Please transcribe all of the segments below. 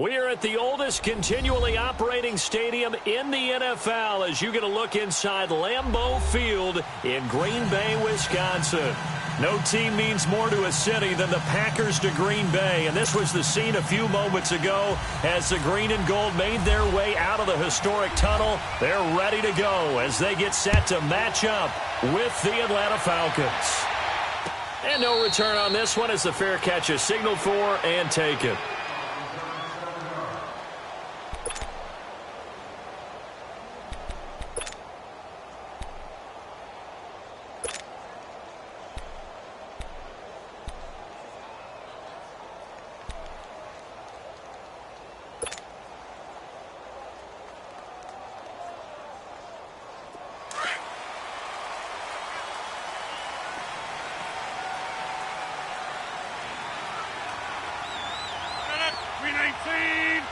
We are at the oldest continually operating stadium in the NFL as you get a look inside Lambeau Field in Green Bay, Wisconsin. No team means more to a city than the Packers to Green Bay, and this was the scene a few moments ago as the green and gold made their way out of the historic tunnel. They're ready to go as they get set to match up with the Atlanta Falcons. And no return on this one as the fair catch is signaled for and taken. M19!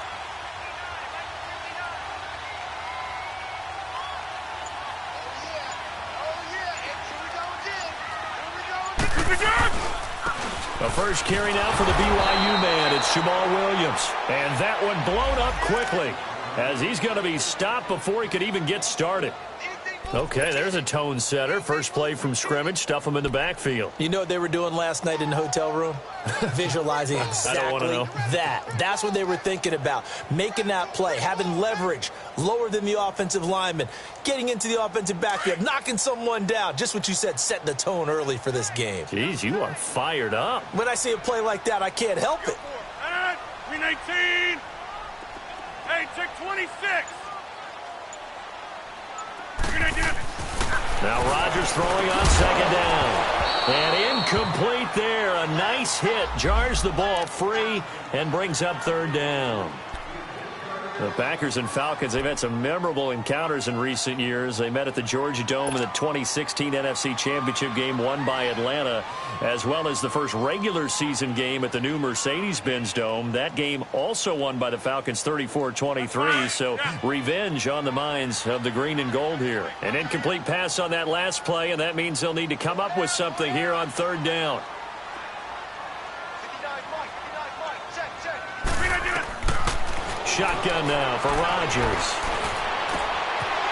The first carry now for the BYU man. It's Jamal Williams. And that one blown up quickly as he's going to be stopped before he could even get started. Okay, there's a tone setter. First play from scrimmage. Stuff him in the backfield. You know what they were doing last night in the hotel room? Visualizing exactly that. That's what they were thinking about. Making that play, having leverage, lower than the offensive lineman, getting into the offensive backfield, knocking someone down. Just what you said, setting the tone early for this game. Jeez, you are fired up. When I see a play like that, I can't help it. M19! Hey, check 26! Now Rodgers throwing on second down. And incomplete there. A nice hit. Jars the ball free and brings up third down. The Packers and Falcons, they've had some memorable encounters in recent years. They met at the Georgia Dome in the 2016 NFC Championship game won by Atlanta, as well as the first regular season game at the new Mercedes-Benz Dome. That game also won by the Falcons 34-23, so revenge on the minds of the green and gold here. An incomplete pass on that last play, and that means they'll need to come up with something here on third down. Shotgun now for Rodgers.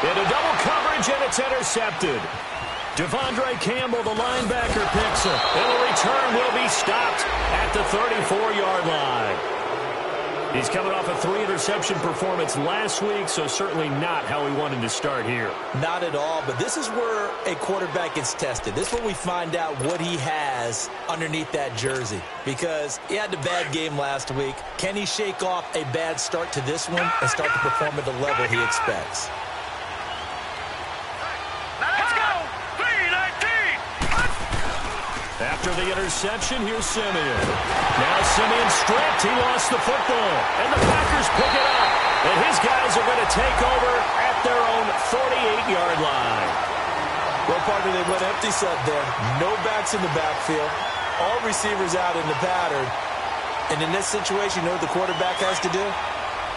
Into double coverage, and it's intercepted. Devondre Campbell, the linebacker, picks it. And the return will be stopped at the 34-yard line. He's coming off a 3-interception performance last week, so certainly not how he wanted to start here. Not at all, but this is where a quarterback gets tested. This is where we find out what he has underneath that jersey, because he had a bad game last week. Can he shake off a bad start to this one and start to perform at the level he expects? After the interception, here's Simeon. Now Simeon stripped. He lost the football. And the Packers pick it up. And his guys are going to take over at their own 48-yard line. Well, partner, they went empty set there. No backs in the backfield. All receivers out in the pattern. And in this situation, you know what the quarterback has to do?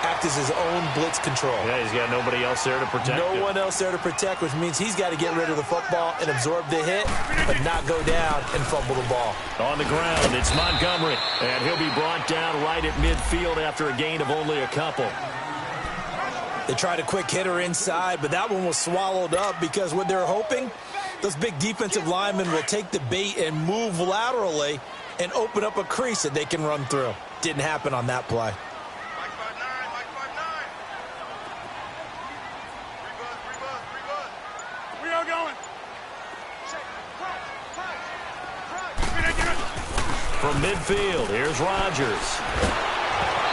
Act as his own blitz control. Yeah, he's got nobody else there to protect him. No one else there to protect, which means he's got to get rid of the football and absorb the hit, but not go down and fumble the ball. On the ground, it's Montgomery, and he'll be brought down right at midfield after a gain of only a couple. They tried a quick hitter inside, but that one was swallowed up because what they're hoping, those big defensive linemen will take the bait and move laterally and open up a crease that they can run through. Didn't happen on that play. From midfield, here's Rodgers.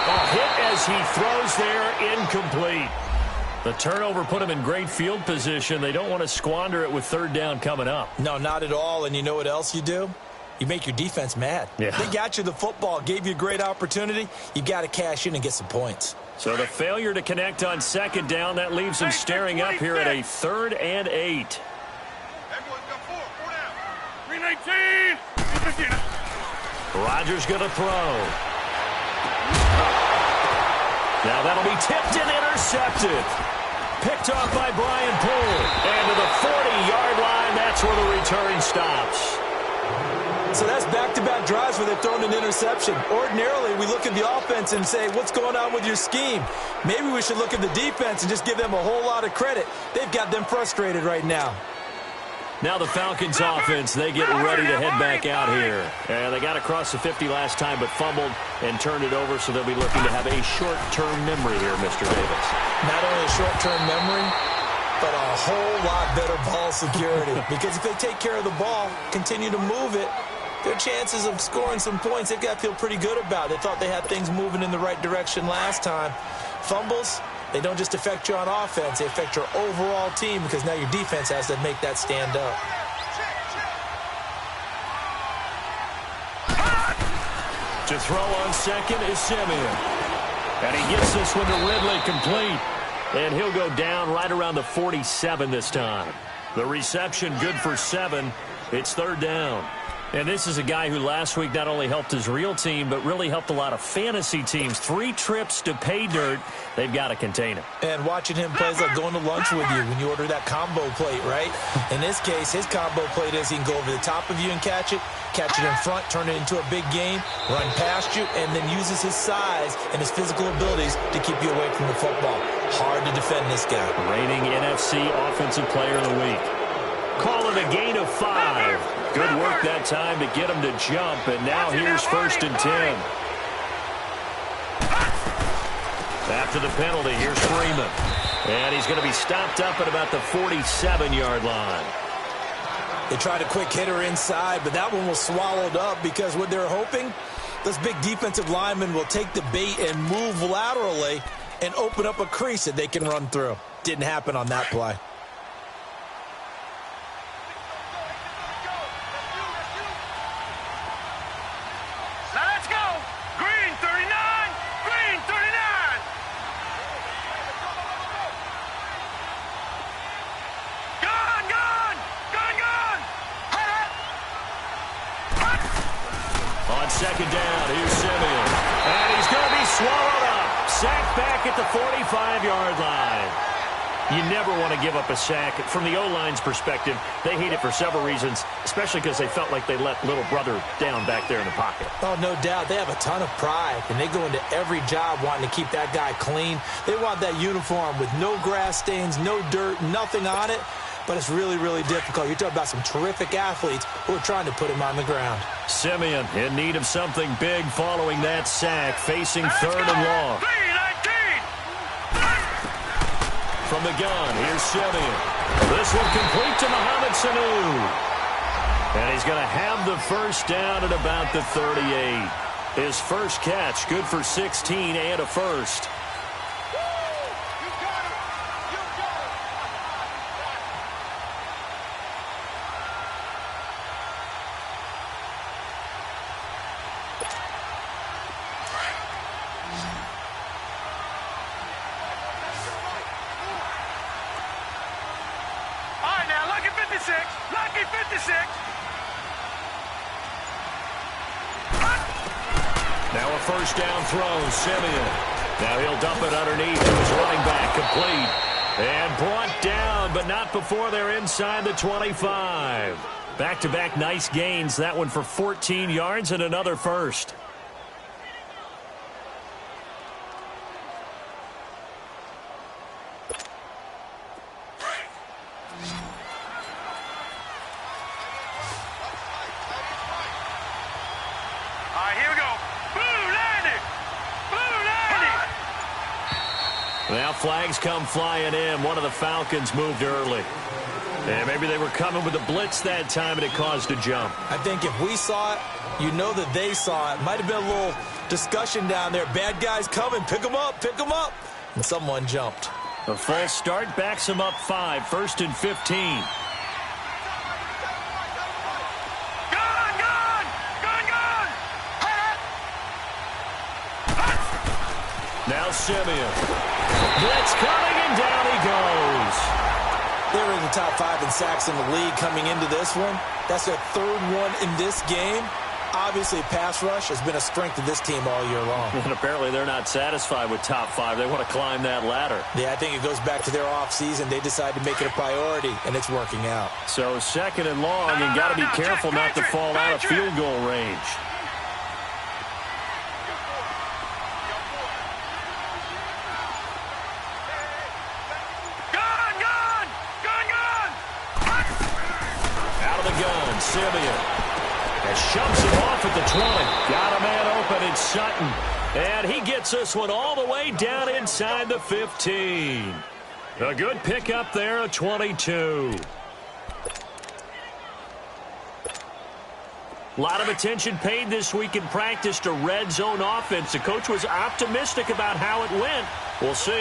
A hit as he throws there, incomplete. The turnover put him in great field position. They don't want to squander it with third down coming up. No, not at all. And you know what else you do? You make your defense mad. Yeah. They got you the football, gave you a great opportunity. You got to cash in and get some points. So the failure to connect on second down, that leaves them staring up here at a 3rd and 8. Everyone's got four down. 319. Rodgers going to throw. Now that'll be tipped and intercepted. Picked off by Brian Poole. And to the 40-yard line, that's where the return stops. So that's back-to-back drives where they've thrown an interception. Ordinarily, we look at the offense and say, what's going on with your scheme? Maybe we should look at the defense and just give them a whole lot of credit. They've got them frustrated right now. Now the Falcons offense, they get ready to head back out here. They got across the 50 last time but fumbled and turned it over, so they'll be looking to have a short-term memory here, Mr. Davis. Not only a short-term memory, but a whole lot better ball security. Because if they take care of the ball, continue to move it, their chances of scoring some points, they've got to feel pretty good about. They thought they had things moving in the right direction last time. Fumbles, they don't just affect you on offense, they affect your overall team because now your defense has to make that stand up. To throw on second is Simeon. And he gets this one to Ridley complete. And he'll go down right around the 47 this time. The reception good for 7. It's third down. And this is a guy who last week not only helped his real team, but really helped a lot of fantasy teams. 3 trips to pay dirt. They've got to contain him. And watching him play is like going to lunch with you when you order that combo plate, right? In this case, his combo plate is he can go over the top of you and catch it in front, turn it into a big game, run past you, and then uses his size and his physical abilities to keep you away from the football. Hard to defend this guy. Reigning NFC Offensive Player of the Week. Call it a gain of 5. Good work that time to get him to jump, and now here's 1st and 10. After the penalty, here's Freeman. And he's going to be stopped up at about the 47-yard line. They tried a quick hitter inside, but that one was swallowed up because what they're hoping, those big defensive linemen will take the bait and move laterally and open up a crease that they can run through. Didn't happen on that play. Second down, here's Simeon. And he's going to be swallowed up. Sacked back at the 45-yard line. You never want to give up a sack. From the O-line's perspective, they hate it for several reasons, especially because they felt like they let little brother down back there in the pocket. Oh, no doubt. They have a ton of pride, and they go into every job wanting to keep that guy clean. They want that uniform with no grass stains, no dirt, nothing on it. But it's really, really difficult. You're talking about some terrific athletes who are trying to put him on the ground. Simeon in need of something big following that sack, facing 3rd and long. From the gun, here's Simeon. This one complete to Mohamed Sanu. And he's going to have the first down at about the 38. His first catch, good for 16 and a first. Now a first down throw, Simeon. Now he'll dump it underneath to his running back, complete. And brought down, but not before they're inside the 25. Back-to-back nice gains. That one for 14 yards and another first. Now flags come flying in. One of the Falcons moved early. And maybe they were coming with a blitz that time, and it caused a jump. I think if we saw it, you know that they saw it. Might have been a little discussion down there. Bad guys coming. Pick them up. Pick them up. And someone jumped. A false start backs him up 5. 1st and 15. Now Simeon. Blitz coming, and down he goes. They were in the top 5 in sacks in the league coming into this one. That's their 3rd one in this game. Obviously, pass rush has been a strength of this team all year long. And apparently they're not satisfied with top 5. They want to climb that ladder. Yeah, I think it goes back to their offseason. They decided to make it a priority, and it's working out. So 2nd and long, and got to be careful not to fall out of field goal range. Out of the gun, Simeon. And shoves him off at the 20. Got a man open, it's Sutton. And he gets this one all the way down inside the 15. A good pickup there, a 22. A lot of attention paid this week in practice to red zone offense. The coach was optimistic about how it went. We'll see.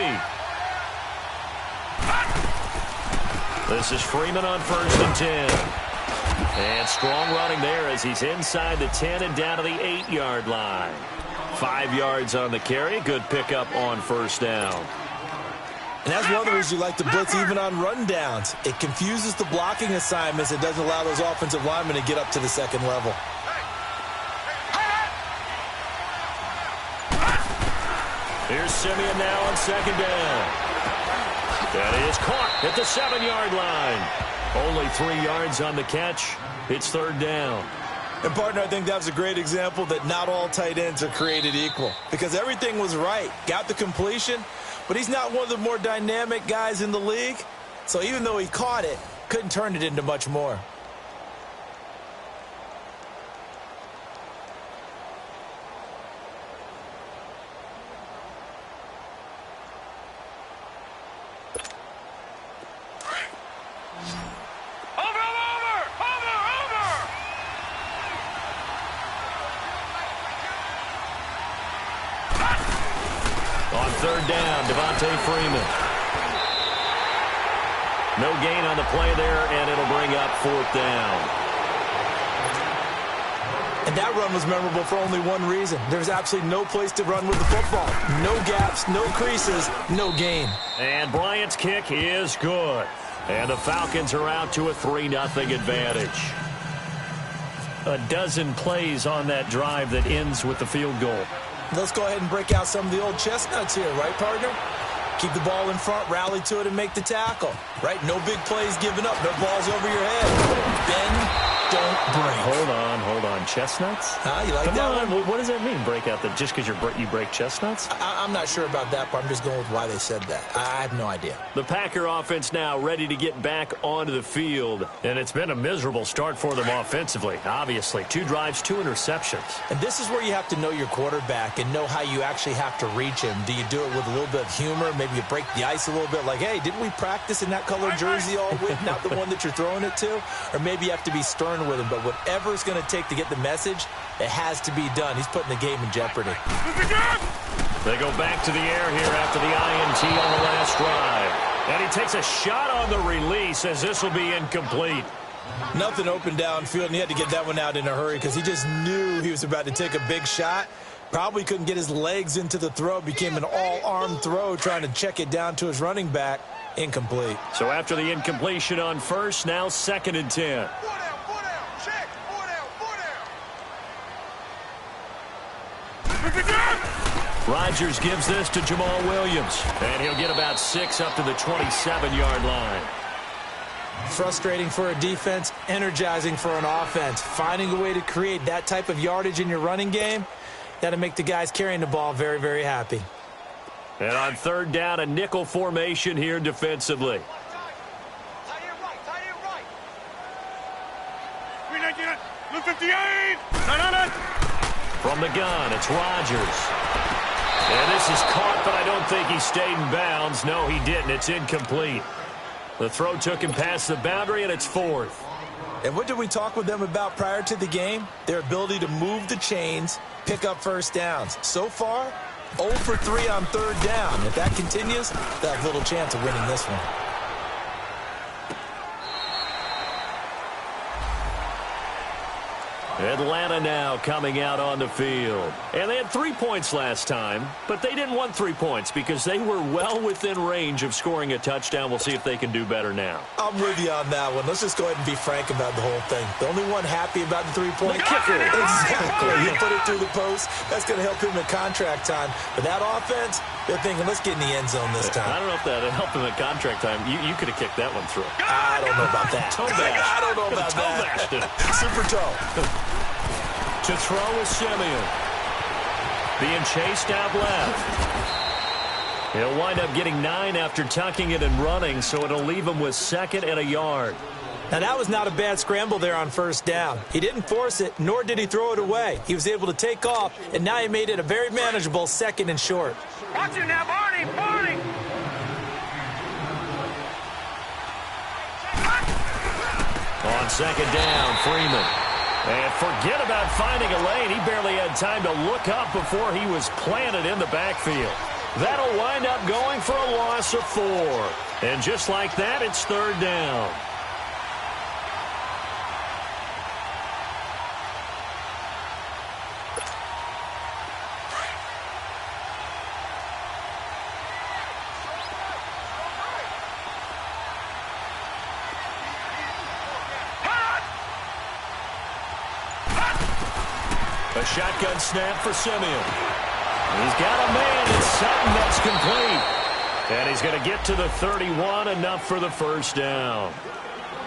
This is Freeman on 1st and 10. And strong running there as he's inside the 10 and down to the 8-yard line. 5 yards on the carry. Good pickup on 1st down. And that's one of the reasons you like to blitz even on rundowns. It confuses the blocking assignments. It doesn't allow those offensive linemen to get up to the 2nd level. Here's Simeon now on 2nd down. That is caught at the 7-yard line. Only 3 yards on the catch. It's 3rd down. And, partner, I think that was a great example that not all tight ends are created equal. Because everything was right. Got the completion, but he's not one of the more dynamic guys in the league. So even though he caught it, couldn't turn it into much more. Freeman. No gain on the play there, and it'll bring up 4th down. And that run was memorable for only one reason. There's absolutely no place to run with the football. No gaps, no creases, no gain. And Bryant's kick is good. And the Falcons are out to a 3-0 advantage. A dozen plays on that drive that ends with the field goal. Let's go ahead and break out some of the old chestnuts here, right, partner? Keep the ball in front, rally to it, and make the tackle. Right? No big plays given up. No balls over your head. Bend, don't break. Hold on. Chestnuts? You like that one? What does that mean, break out? Just because you break chestnuts? I'm not sure about that, but I'm just going with why they said that. I have no idea. The Packer offense now ready to get back onto the field. And it's been a miserable start for them offensively, obviously. 2 drives, 2 interceptions. And this is where you have to know your quarterback and know how you actually have to reach him. Do you do it with a little bit of humor? Maybe you break the ice a little bit like, hey, didn't we practice in that color jersey all week? Not the one that you're throwing it to? Or maybe you have to be stern with him. But whatever it's going to take to get the message, it has to be done. He's putting the game in jeopardy. They go back to the air here after the INT on the last drive. And he takes a shot on the release as this will be incomplete. Nothing open downfield, and he had to get that one out in a hurry because he just knew he was about to take a big shot. Probably couldn't get his legs into the throw. Became an all-arm throw trying to check it down to his running back. Incomplete. So after the incompletion on 1st, now 2nd and 10. Rodgers gives this to Jamal Williams, and he'll get about 6 up to the 27-yard line. Frustrating for a defense, energizing for an offense. Finding a way to create that type of yardage in your running game, that'll make the guys carrying the ball very, very happy. And on 3rd down, a nickel formation here defensively. Tight end right. 319, 58. From the gun, it's Rodgers. And this is caught, but I don't think he stayed in bounds. No, he didn't. It's incomplete. The throw took him past the boundary, and it's 4th. And what did we talk with them about prior to the game? Their ability to move the chains, pick up 1st downs. So far, 0 for 3 on 3rd down. If that continues, they'll have little chance of winning this one. Atlanta now coming out on the field. And they had 3 points last time, but they didn't want 3 points because they were well within range of scoring a touchdown. We'll see if they can do better now. I'm with you on that one. Let's just go ahead and be frank about the whole thing. The only one happy about the three-point kicker. Exactly. He put it through the post. That's going to help him in contract time. But that offense, they're thinking, let's get in the end zone this time. I don't know if that helped him at contract time. You could have kicked that one through. I don't know about that. Toe bash. I don't know about that. Bashed it. Super toe. To throw is Simeon. Being chased out left. He'll wind up getting 9 after tucking it and running, so it'll leave him with 2nd and a yard. Now, that was not a bad scramble there on first down. He didn't force it, nor did he throw it away. He was able to take off, and now he made it a very manageable 2nd and short. Watch it now, Barney! Barney! On 2nd down, Freeman. And forget about finding a lane. He barely had time to look up before he was planted in the backfield. That'll wind up going for a loss of 4. And just like that, it's 3rd down. A shotgun snap for Simeon. He's got a man. It's Sutton that's complete. And he's going to get to the 31, enough for the first down.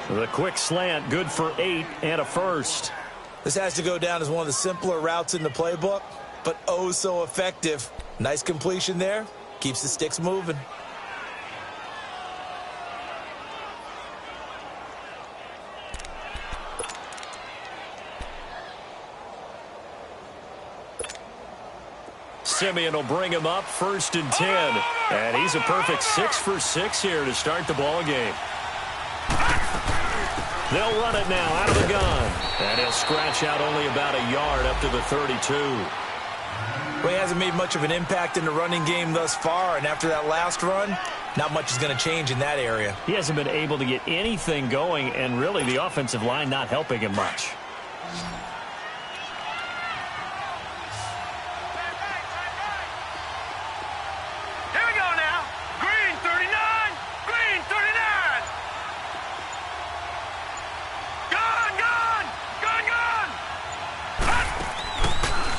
The quick slant, good for 8 and a first. This has to go down as one of the simpler routes in the playbook, but oh so effective. Nice completion there. Keeps the sticks moving. Simeon will bring him up 1st and 10. And he's a perfect 6 for 6 here to start the ball game. They'll run it now out of the gun. And he'll scratch out only about a yard up to the 32. Well, he hasn't made much of an impact in the running game thus far, and after that last run, not much is going to change in that area. He hasn't been able to get anything going, and really the offensive line not helping him much.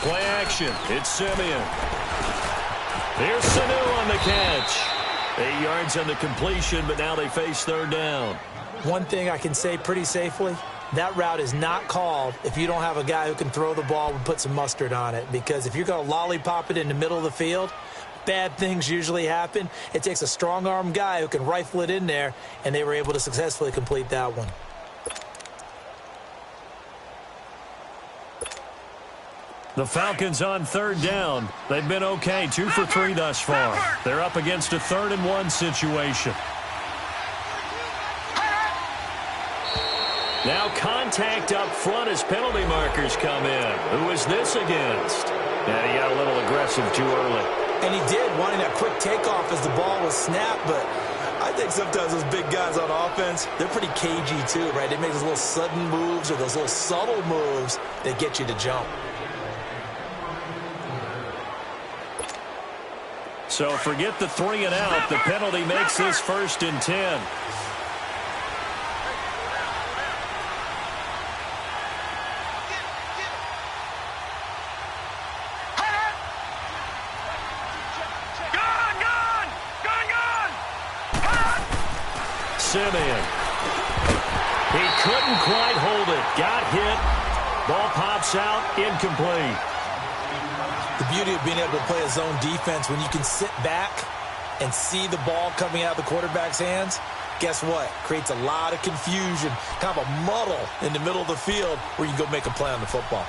Play action. It's Simeon. Here's Sanu on the catch. 8 yards on the completion, but now they face 3rd down. One thing I can say pretty safely, that route is not called if you don't have a guy who can throw the ball and put some mustard on it. Because if you're going to lollipop it in the middle of the field, bad things usually happen. It takes a strong-arm guy who can rifle it in there, and they were able to successfully complete that one. The Falcons on 3rd down. They've been okay, 2 for 3 thus far. They're up against a 3rd and 1 situation. Now contact up front as penalty markers come in. Who is this against? And he got a little aggressive too early. And he did, wanting that quick takeoff as the ball was snapped, but I think sometimes those big guys on offense, they're pretty cagey too, right? They make those little sudden moves or those little subtle moves that get you to jump. So forget the 3 and out. The penalty makes this 1st and 10. Simeon. He couldn't quite hold it. Got hit. Ball pops out. Incomplete. The beauty of being able to play a zone defense when you can sit back and see the ball coming out of the quarterback's hands, guess what? Creates a lot of confusion, kind of a muddle in the middle of the field where you can go make a play on the football.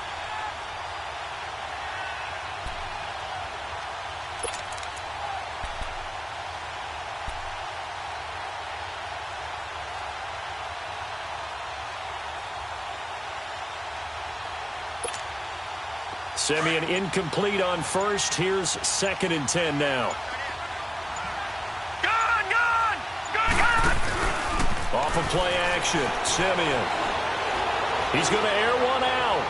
Simeon incomplete on 1st. Here's 2nd and 10 now. Gone! Off of play action. Simeon. He's going to air one out.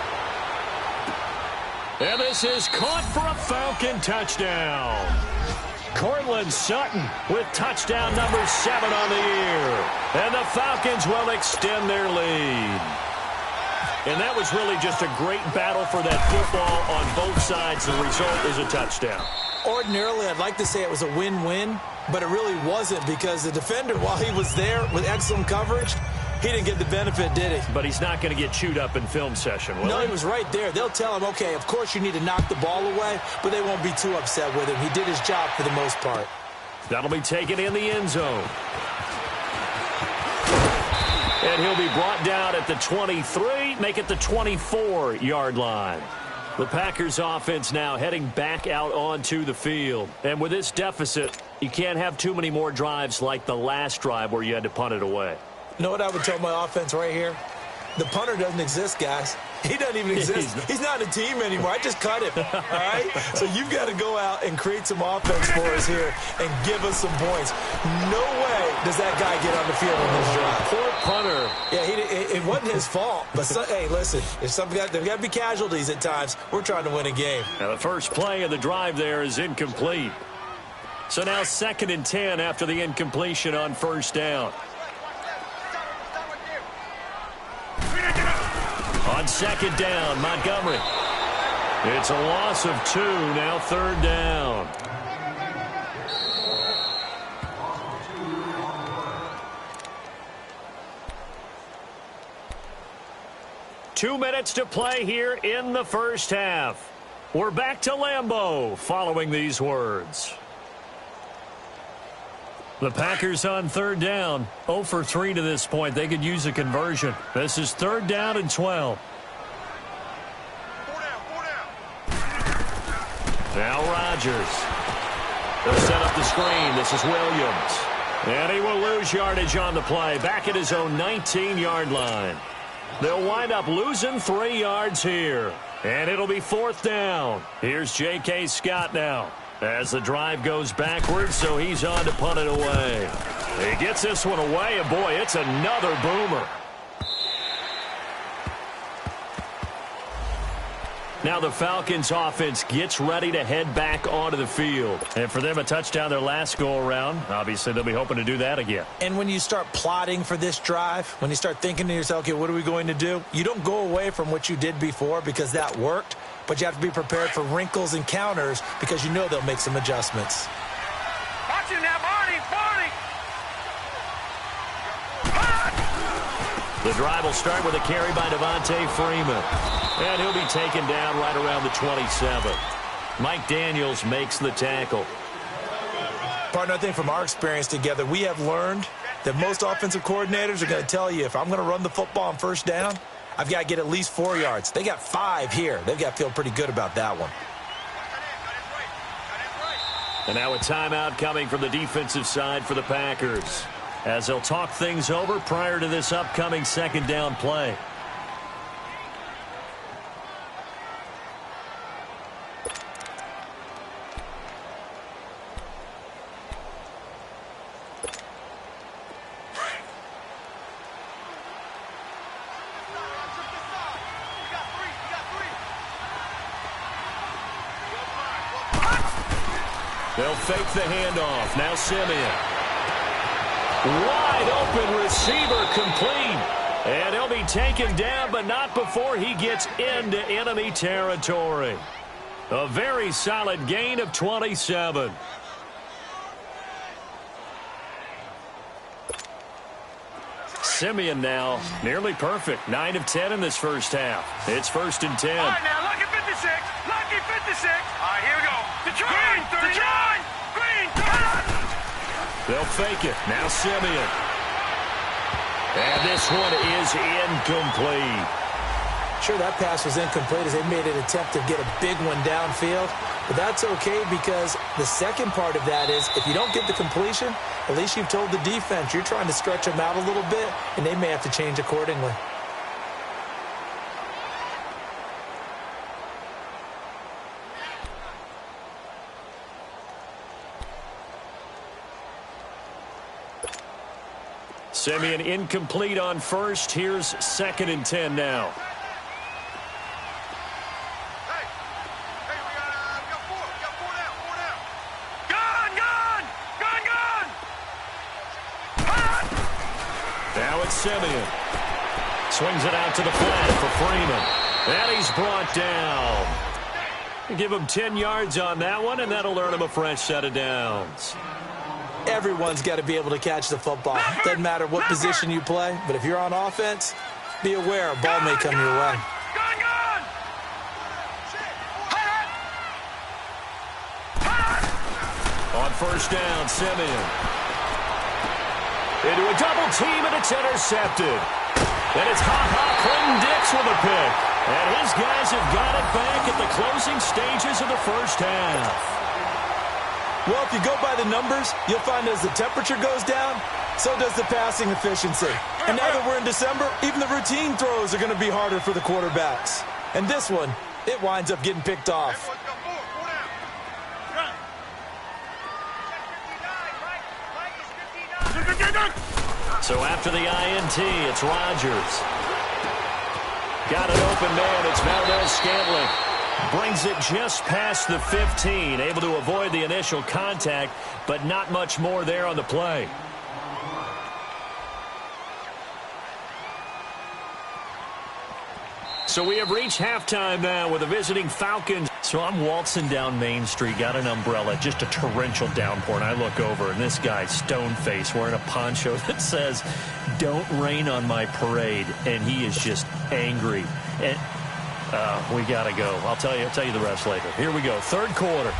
And this is caught for a Falcon touchdown. Cortland Sutton with touchdown number 7 on the year. And the Falcons will extend their lead. And that was really just a great battle for that football on both sides. The result is a touchdown. Ordinarily, I'd like to say it was a win-win, but it really wasn't because the defender, while he was there with excellent coverage, he didn't get the benefit, did he? But he's not going to get chewed up in film session, will he? No, he was right there. They'll tell him, okay, of course you need to knock the ball away, but they won't be too upset with him. He did his job for the most part. That'll be taken in the end zone. And he'll be brought down at the 23, make it the 24-yard line. The Packers offense now heading back out onto the field. And with this deficit, you can't have too many more drives like the last drive where you had to punt it away. You know what I would tell my offense right here? The punter doesn't exist, guys. He doesn't even exist. He's not a team anymore. I just cut him, all right? So you've got to go out and create some offense for us here and give us some points. No way does that guy get on the field on this drive. Poor punter. Yeah, it wasn't his fault. But, hey, listen, there's got to be casualties at times. We're trying to win a game. Now the first play of the drive there is incomplete. So now 2nd and 10 after the incompletion on first down. On 2nd down, Montgomery. It's a loss of 2, now 3rd down. Two minutes to play here in the first half. We're back to Lambeau following these words. The Packers on 3rd down. 0 for 3 to this point. They could use a conversion. This is 3rd down and 12. Now Rodgers. They'll set up the screen. This is Williams. And he will lose yardage on the play. Back at his own 19-yard line. They'll wind up losing 3 yards here. And it'll be 4th down. Here's J.K. Scott now. As the drive goes backwards, so he's on to punt it away. He gets this one away, and boy, it's another boomer. Now the Falcons offense gets ready to head back onto the field. And for them, a touchdown their last go-around. Obviously, they'll be hoping to do that again. And when you start plotting for this drive, when you start thinking to yourself, okay, what are we going to do? You don't go away from what you did before because that worked. But you have to be prepared for wrinkles and counters because you know they'll make some adjustments. Watch him now, Barney! The drive will start with a carry by Devontae Freeman. And he'll be taken down right around the 27. Mike Daniels makes the tackle. Partner, I think from our experience together, we have learned that most offensive coordinators are going to tell you, if I'm going to run the football on first down, I've got to get at least 4 yards. They got 5 here. They've got to feel pretty good about that one. And now a timeout coming from the defensive side for the Packers, as they'll talk things over prior to this upcoming 2nd down play. They'll fake the handoff. Now Simeon. Wide open receiver complete. And he'll be taken down, but not before he gets into enemy territory. A very solid gain of 27. Simeon now nearly perfect. 9 of 10 in this first half. It's 1st and 10. All right, now, lucky 56. Lucky 56. All right, here we go. Green, 39. Green, 39. They'll fake it. Now Simeon. And this one is incomplete. Sure, that pass was incomplete as they made an attempt to get a big one downfield. But that's okay because the second part of that is if you don't get the completion, at least you've told the defense you're trying to stretch them out a little bit, and they may have to change accordingly. Simeon incomplete on first. Here's 2nd and 10 now. Now it's Simeon. Swings it out to the flat for Freeman. And he's brought down. Give him 10 yards on that one, and that'll earn him a fresh set of downs. Everyone's got to be able to catch the football. Doesn't matter what position you play, but if you're on offense, be aware a ball may come your way. On first down, Simeon. Into a double team, and it's intercepted. And it's Clinton-Dix with a pick. And his guys have got it back at the closing stages of the first half. Well, if you go by the numbers, you'll find as the temperature goes down, so does the passing efficiency. And now that we're in December, even the routine throws are going to be harder for the quarterbacks. And this one, it winds up getting picked off. So after the INT, it's Rodgers. Got an open man. It's Valdez-Scantling. Brings it just past the 15. Able to avoid the initial contact, but not much more there on the play. So we have reached halftime now with the visiting Falcons. So I'm waltzing down Main Street, got an umbrella, just a torrential downpour, and I look over, and this guy, stone-faced, wearing a poncho that says, "Don't rain on my parade," and he is just angry. And we got to go. I'll tell you the rest later. Here we go, third quarter.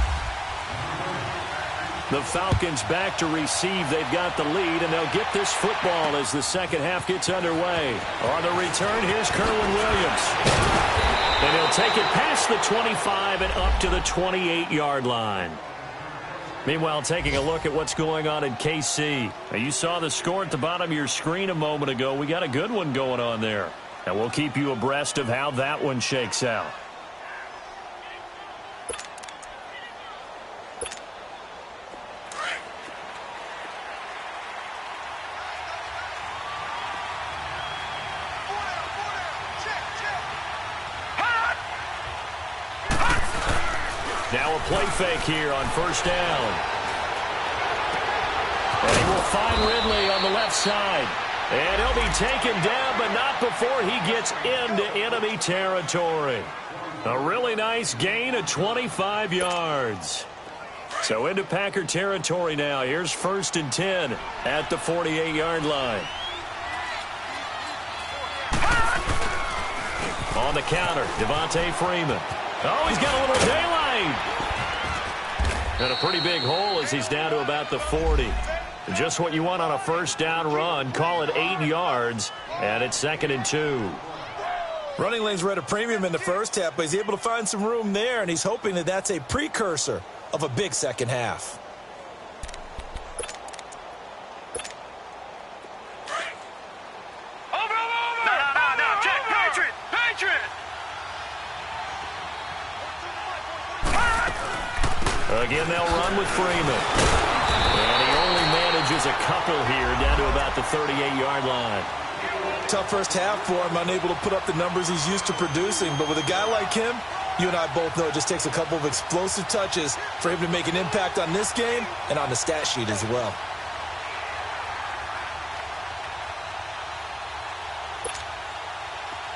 The Falcons back to receive. They've got the lead, and they'll get this football as the second half gets underway. On the return, here's Kerwin Williams. And he'll take it past the 25 and up to the 28-yard line. Meanwhile, taking a look at what's going on in KC. Now, you saw the score at the bottom of your screen a moment ago. We got a good one going on there. And we'll keep you abreast of how that one shakes out. Now a play fake here on first down. And he will find Ridley on the left side. And he'll be taken down, but not before he gets into enemy territory. A really nice gain of 25 yards. So into Packer territory now. Here's 1st and 10 at the 48-yard line. On the counter, Devontae Freeman. Oh, he's got a little daylight. And a pretty big hole as he's down to about the 40. Just what you want on a first down run. Call it 8 yards, and it's 2nd and 2. Running lanes were at a premium in the first half, but he's able to find some room there, and he's hoping that that's a precursor of a big second half. Again, they'll run with Freeman. And he only manages a couple here down to about the 38-yard line. Tough first half for him, unable to put up the numbers he's used to producing. But with a guy like him, you and I both know it just takes a couple of explosive touches for him to make an impact on this game and on the stat sheet as well.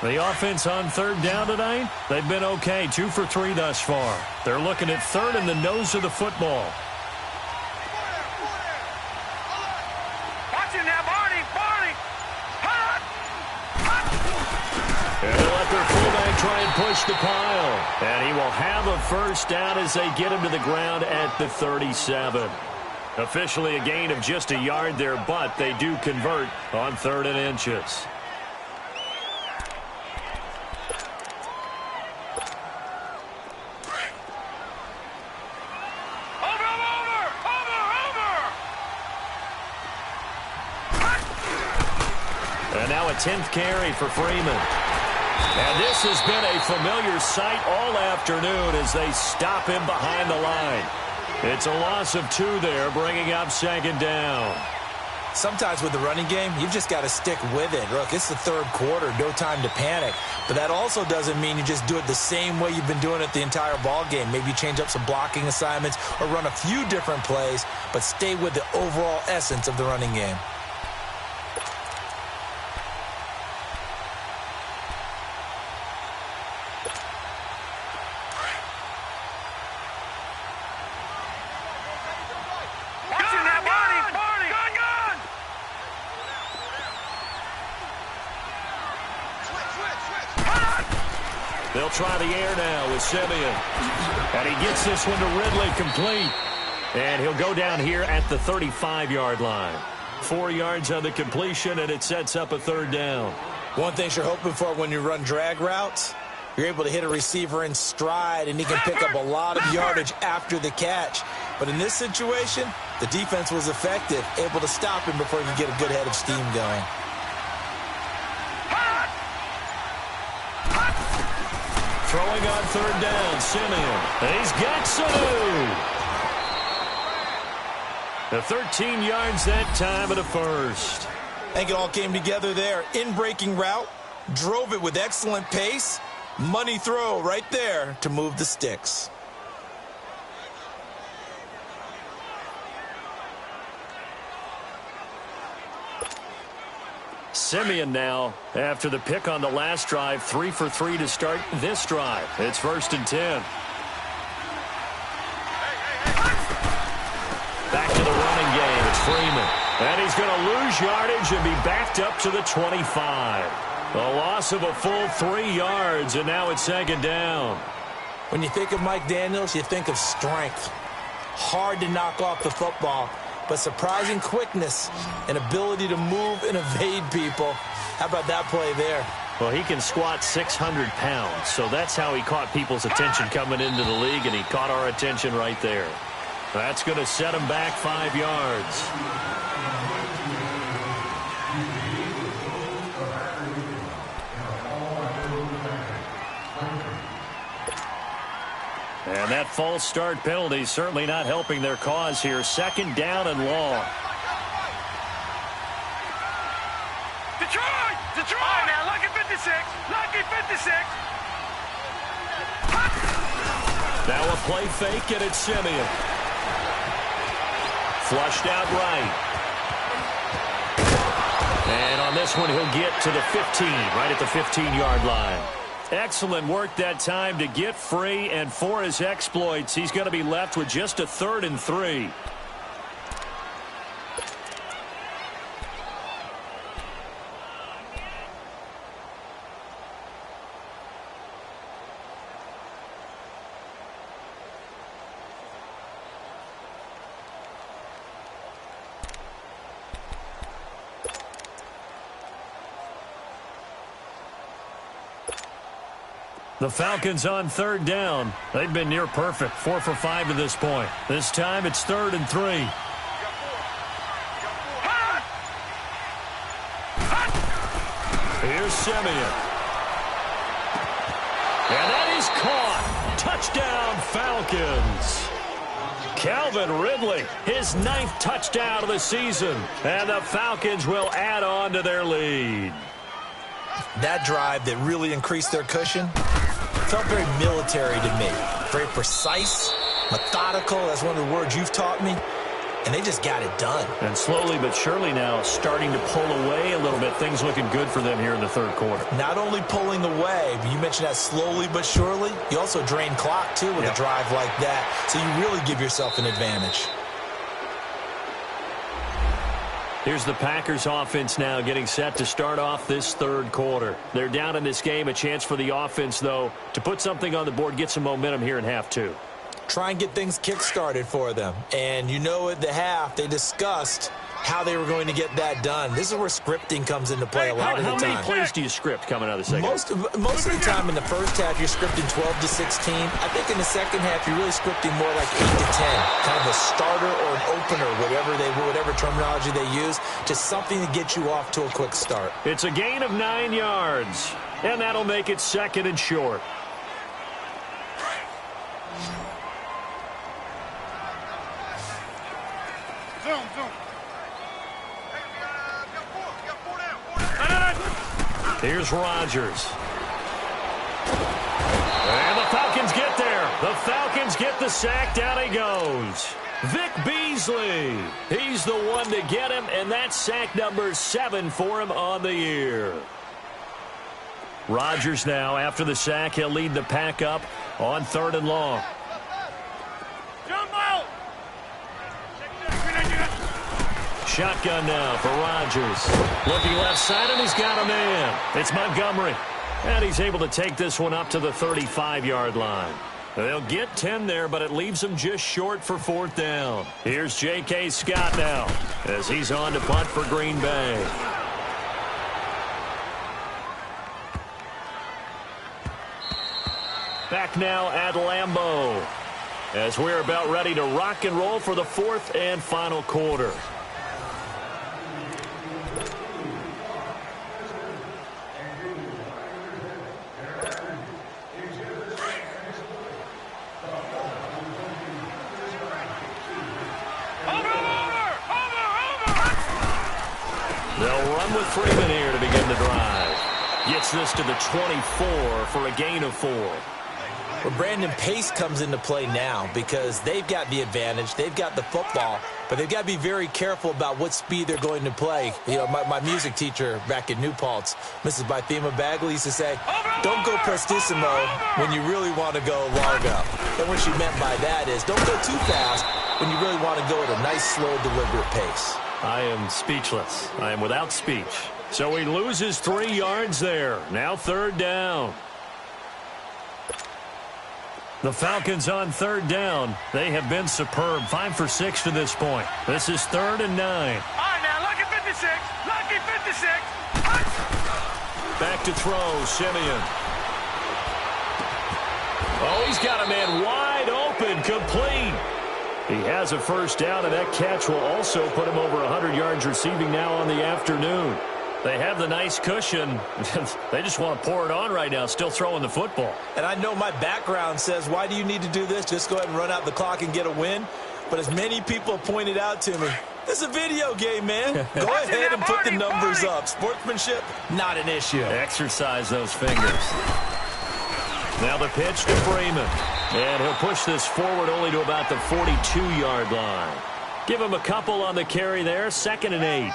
The offense on third down tonight, they've been okay. 2 for 3 thus far. They're looking at third in the nose of the football. Watch it now, Barney. And they'll let their fullback try and push the pile. And he will have a first down as they get him to the ground at the 37. Officially a gain of just a yard there, but they do convert on 3rd and inches. And now a 10th carry for Freeman. And this has been a familiar sight all afternoon as they stop him behind the line. It's a loss of 2 there, bringing up 2nd down. Sometimes with the running game, you've just got to stick with it. Look, it's the third quarter, no time to panic. But that also doesn't mean you just do it the same way you've been doing it the entire ball game. Maybe change up some blocking assignments or run a few different plays, but stay with the overall essence of the running game. They'll try the air now with Simeon. And he gets this one to Ridley complete. And he'll go down here at the 35-yard line. 4 yards on the completion, and it sets up a third down. One thing you're hoping for when you run drag routes, you're able to hit a receiver in stride, and he can pick up a lot of yardage after the catch. But in this situation, the defense was effective, able to stop him before he could get a good head of steam going. Throwing on third down, Simeon. He's got Sanu. The 13 yards that time of the first. I think it all came together there. In-breaking route, drove it with excellent pace. Money throw right there to move the sticks. Simeon now, after the pick on the last drive, 3 for 3 to start this drive. It's 1st and 10. Back to the running game. It's Freeman. And he's going to lose yardage and be backed up to the 25. A loss of a full 3 yards, and now it's 2nd down. When you think of Mike Daniels, you think of strength. Hard to knock off the football, but surprising quickness and ability to move and evade people. How about that play there? Well, he can squat 600 pounds, so that's how he caught people's attention coming into the league, and he caught our attention right there. That's going to set him back 5 yards. And that false start penalty certainly not helping their cause here. 2nd down and long. Detroit! Detroit! All right, now, lucky 56. Lucky 56. Now a play fake, and it's Simeon. Flushed out right. And on this one, he'll get to the 15, right at the 15-yard line. Excellent work that time to get free, and for his exploits, he's going to be left with just a 3rd and 3. The Falcons on 3rd down. They've been near perfect, 4 for 5 to this point. This time it's 3rd and 3. Here's Simeon. And that is caught. Touchdown, Falcons. Calvin Ridley, his 9th touchdown of the season. And the Falcons will add on to their lead. That drive that really increased their cushion felt very military to me. Very precise, methodical. That's one of the words you've taught me. And they just got it done. And slowly but surely now starting to pull away a little bit. Things looking good for them here in the 3rd quarter. Not only pulling away, but you mentioned that slowly but surely. You also drain clock, too, with a drive like that. So you really give yourself an advantage. Here's the Packers offense now getting set to start off this 3rd quarter. They're down in this game. A chance for the offense, though, to put something on the board, get some momentum here in half 2. Try and get things kick-started for them. And you know at the half, they discussed how they were going to get that done. This is where scripting comes into play a lot of the time. How many plays do you script coming out of the second half? Most of the time in the first half, you're scripting 12 to 16. I think in the second half, you're really scripting more like 8 to 10. Kind of a starter or an opener, whatever terminology they use. Just something to get you off to a quick start. It's a gain of 9 yards. And that'll make it 2nd and short. Here's Rodgers. And the Falcons get there. The Falcons get the sack. Down he goes. Vic Beasley. He's the one to get him, and that's sack number 7 for him on the year. Rodgers now, after the sack, he'll lead the pack up on 3rd and long. Shotgun now for Rodgers. Looking left side, and he's got a man. It's Montgomery. And he's able to take this one up to the 35-yard line. They'll get 10 there, but it leaves them just short for 4th down. Here's J.K. Scott now as he's on to punt for Green Bay. Back now at Lambeau as we're about ready to rock and roll for the 4th and final quarter. They'll run with Freeman here to begin the drive. Gets this to the 24 for a gain of 4. Well, Brandon, pace comes into play now because they've got the advantage. They've got the football, but they've got to be very careful about what speed they're going to play. You know, my music teacher back in New Paltz, Mrs. Bythema Bagley, used to say, don't go prestissimo when you really want to go largo. And what she meant by that is don't go too fast when you really want to go at a nice, slow, deliberate pace. I am speechless. I am without speech. So he loses 3 yards there. Now 3rd down. The Falcons on 3rd down. They have been superb. 5 for 6 to this point. This is 3rd and 9. All right, now, lucky 56. Lucky 56. Back to throw, Simeon. Oh, he's got a man wide open, complete. He has a 1st down, and that catch will also put him over 100 yards receiving now on the afternoon. They have the nice cushion. They just want to pour it on right now, still throwing the football. And I know my background says, why do you need to do this? Just go ahead and run out the clock and get a win. But as many people pointed out to me, this is a video game, man. Go ahead and put the numbers up. Sportsmanship, not an issue. Exercise those fingers. Now the pitch to Freeman. And he'll push this forward only to about the 42-yard line. Give him a couple on the carry there. 2nd and 8.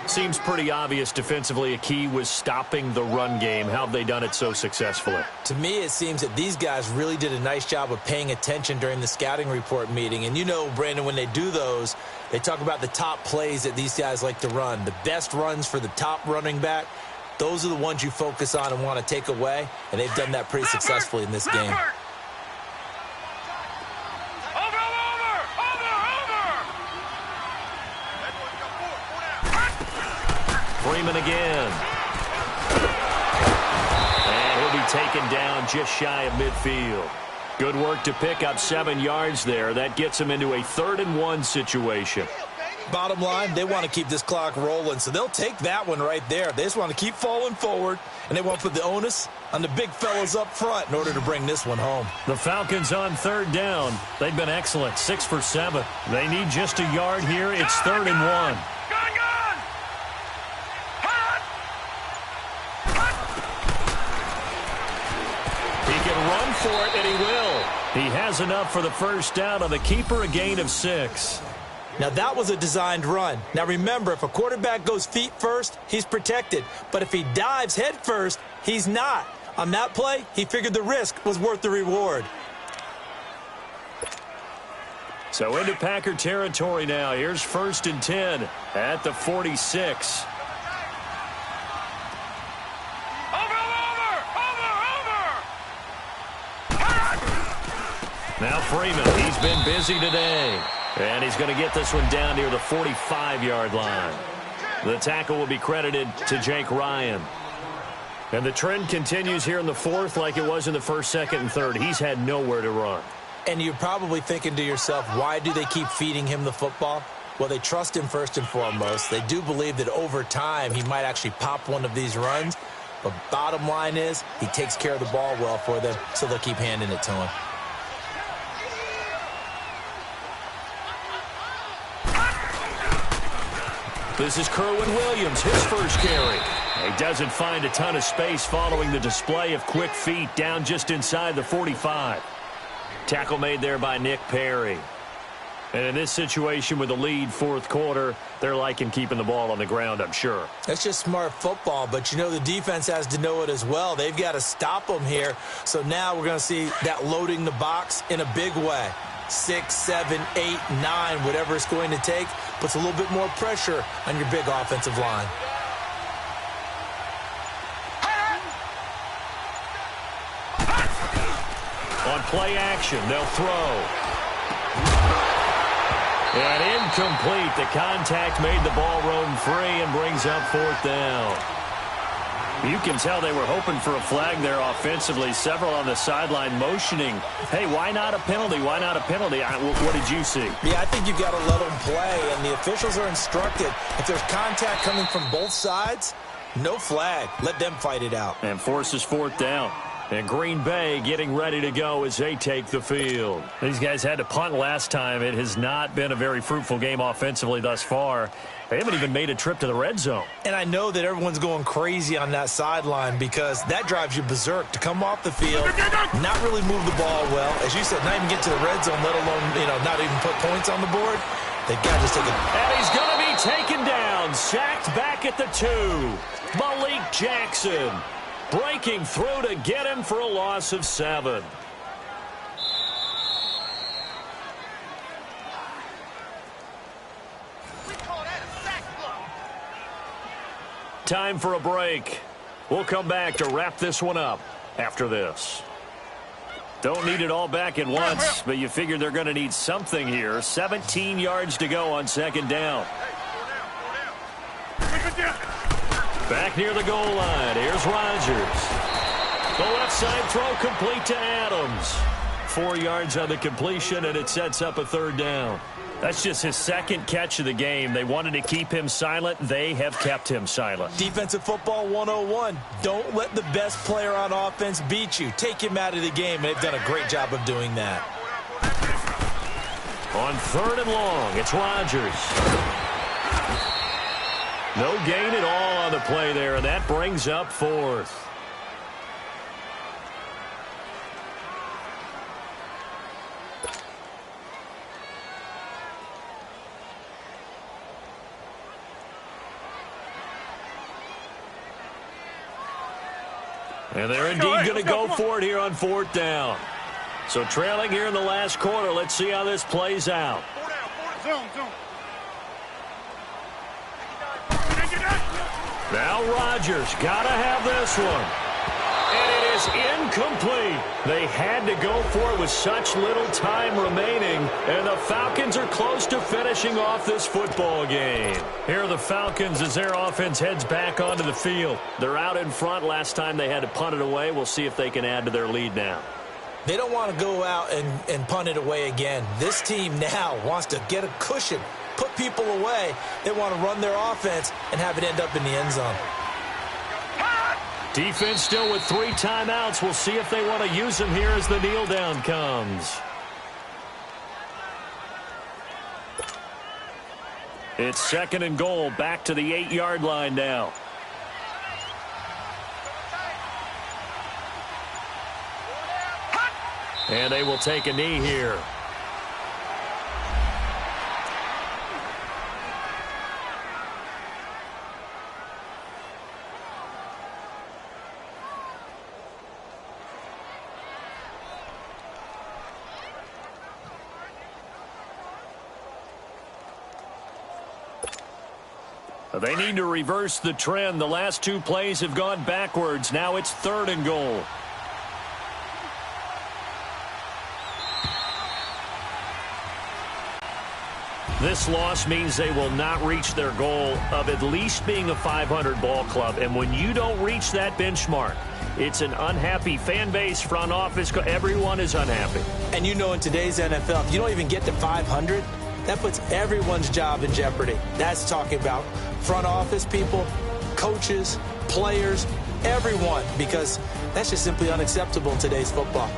Seems pretty obvious defensively a key was stopping the run game. How have they done it so successfully? To me, it seems that these guys really did a nice job of paying attention during the scouting report meeting. And you know, Brandon, when they do those, they talk about the top plays that these guys like to run. The best runs for the top running back, those are the ones you focus on and want to take away. And they've done that pretty successfully in this game. Freeman again. And he'll be taken down just shy of midfield. Good work to pick up 7 yards there. That gets him into a 3rd and 1 situation. Bottom line, they want to keep this clock rolling, so they'll take that one right there. They just want to keep falling forward, and they want to put the onus on the big fellas up front in order to bring this one home. The Falcons on 3rd down. They've been excellent, 6 for 7. They need just a yard here. It's 3rd and 1. For it, and he will. He has enough for the 1st down on the keeper, a gain of 6. Now, that was a designed run. Now, remember, if a quarterback goes feet first, he's protected. But if he dives head first, he's not. On that play, he figured the risk was worth the reward. So into Packer territory now. Here's 1st and 10 at the 46. Now Freeman, he's been busy today. And he's going to get this one down near the 45-yard line. The tackle will be credited to Jake Ryan. And the trend continues here in the 4th like it was in the 1st, 2nd, and 3rd. He's had nowhere to run. And you're probably thinking to yourself, why do they keep feeding him the football? Well, they trust him first and foremost. They do believe that over time he might actually pop one of these runs. But bottom line is he takes care of the ball well for them, so they'll keep handing it to him. This is Kerwin Williams, his 1st carry. He doesn't find a ton of space following the display of quick feet down just inside the 45. Tackle made there by Nick Perry. And in this situation with the lead 4th quarter, they're liking keeping the ball on the ground, I'm sure. That's just smart football, but you know the defense has to know it as well. They've got to stop them here. So now we're going to see that loading the box in a big way. 6, 7, 8, 9, whatever it's going to take, puts a little bit more pressure on your big offensive line. On play action, they'll throw. And incomplete. The contact made the ball roam free and brings up 4th down. You can tell they were hoping for a flag there offensively. Several on the sideline motioning, hey, why not a penalty? Why not a penalty? What did you see? Yeah, I think you've got to let them play, and the officials are instructed. If there's contact coming from both sides, no flag. Let them fight it out. And forces 4th down. And Green Bay getting ready to go as they take the field. These guys had to punt last time. It has not been a very fruitful game offensively thus far. They haven't even made a trip to the red zone. And I know that everyone's going crazy on that sideline because that drives you berserk to come off the field, not really move the ball well. As you said, not even get to the red zone, let alone, not even put points on the board. They've got to just take it. And he's going to be taken down, sacked back at the 2. Malik Jackson breaking through to get him for a loss of 7. Time for a break. We'll come back to wrap this one up after this. Don't need it all back at once, but you figure they're going to need something here. 17 yards to go on 2nd down. Back near the goal line. Here's Rodgers. The left side throw complete to Adams. 4 yards on the completion, and it sets up a 3rd down. That's just his 2nd catch of the game. They wanted to keep him silent. They have kept him silent. Defensive football 101. Don't let the best player on offense beat you. Take him out of the game, and they've done a great job of doing that. On 3rd and long, it's Rodgers. No gain at all on the play there, and that brings up 4th. And they're indeed going to go for it here on 4th down. So trailing here in the last quarter. Let's see how this plays out. Now Rodgers got to have this one. And it is incomplete. They had to go for it with such little time remaining. And the Falcons are close to finishing off this football game. Here are the Falcons as their offense heads back onto the field. They're out in front. Last time they had to punt it away. We'll see if they can add to their lead now. They don't want to go out and punt it away again. This team now wants to get a cushion, put people away. They want to run their offense and have it end up in the end zone. Defense still with 3 timeouts. We'll see if they want to use them here as the kneel down comes. It's 2nd and goal. Back to the 8-yard line now. And they will take a knee here. They need to reverse the trend. The last 2 plays have gone backwards. Now it's 3rd and goal. This loss means they will not reach their goal of at least being a 500 ball club. And when you don't reach that benchmark, it's an unhappy fan base, front office. Everyone is unhappy. And in today's NFL, if you don't even get to 500, that puts everyone's job in jeopardy. That's talking about front office people, coaches, players, everyone, because that's just simply unacceptable in today's football.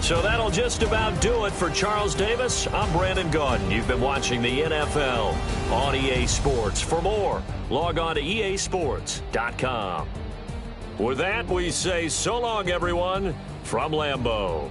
So that'll just about do it for Charles Davis. I'm Brandon Gaudin. You've been watching the NFL on EA Sports. For more, log on to easports.com. With that, we say so long, everyone, from Lambeau.